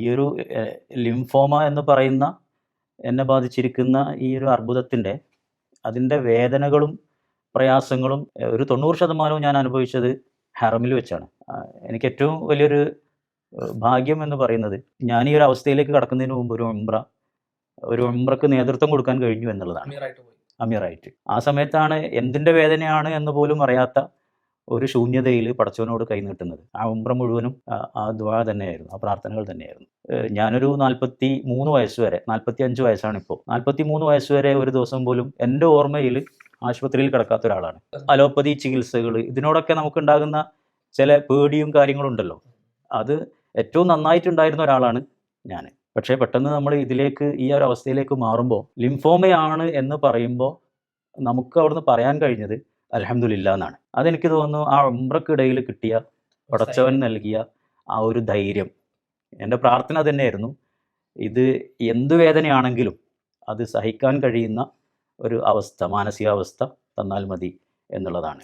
ഈ ഒരു ലിംഫോമ എന്ന് പറയുന്ന എന്നെ ബാധിച്ചിരിക്കുന്ന ഈ ഒരു അർബുദത്തിൻ്റെ അതിൻ്റെ വേദനകളും പ്രയാസങ്ങളും ഒരു 90% ഞാൻ അനുഭവിച്ചത് ഹറമിൽ വെച്ചാണ്. എനിക്ക് ഏറ്റവും വലിയൊരു ഭാഗ്യം എന്ന് പറയുന്നത് ഞാൻ ഈ ഒരു അവസ്ഥയിലേക്ക് കടക്കുന്നതിന് മുമ്പ് ഒരു ഉംറക്ക് നേതൃത്വം കൊടുക്കാൻ കഴിഞ്ഞു എന്നുള്ളതാണ്. അമീറായിട്ട് ആ സമയത്താണ് എന്തിൻ്റെ വേദനയാണ് എന്ന് പോലും അറിയാത്ത ഒരു ശൂന്യതയിൽ പടച്ചവനോട് കൈനീട്ടുന്നത്. ആ ഉംറ മുഴുവനും ആ ദുആ തന്നെയായിരുന്നു, ആ പ്രാർത്ഥനകൾ തന്നെയായിരുന്നു. ഞാനൊരു 43 വയസ്സ് വരെ, 45 വയസ്സാണ് ഇപ്പോൾ, 43 വയസ്സ് വരെ ഒരു ദിവസം പോലും എൻ്റെ ഓർമ്മയിൽ ആശുപത്രിയിൽ കിടക്കാത്ത ഒരാളാണ്. അലോപ്പതി ചികിത്സകൾ ഇതിനോടൊക്കെ നമുക്കുണ്ടാകുന്ന ചില പേടിയും കാര്യങ്ങളുണ്ടല്ലോ, അത് ഏറ്റവും നന്നായിട്ടുണ്ടായിരുന്ന ഒരാളാണ് ഞാൻ. പക്ഷേ പെട്ടെന്ന് നമ്മൾ ഇതിലേക്ക് ഈ ഒരു അവസ്ഥയിലേക്ക് മാറുമ്പോൾ ലിംഫോമയാണ് എന്ന് പറയുമ്പോൾ നമുക്ക് അവിടുന്ന് പറയാൻ കഴിഞ്ഞത് അൽഹംദുലില്ലാ എന്നാണ്. അതെനിക്ക് തോന്നുന്നു ആ ഉംറക്കിടയിൽ കിട്ടിയ പടച്ചവൻ നൽകിയ ആ ഒരു ധൈര്യം. എൻ്റെ പ്രാർത്ഥന തന്നെയായിരുന്നു, ഇത് എന്ത് വേദനയാണെങ്കിലും അത് സഹിക്കാൻ കഴിയുന്ന ഒരു അവസ്ഥ, മാനസികാവസ്ഥ തന്നാൽ മതി എന്നുള്ളതാണ്.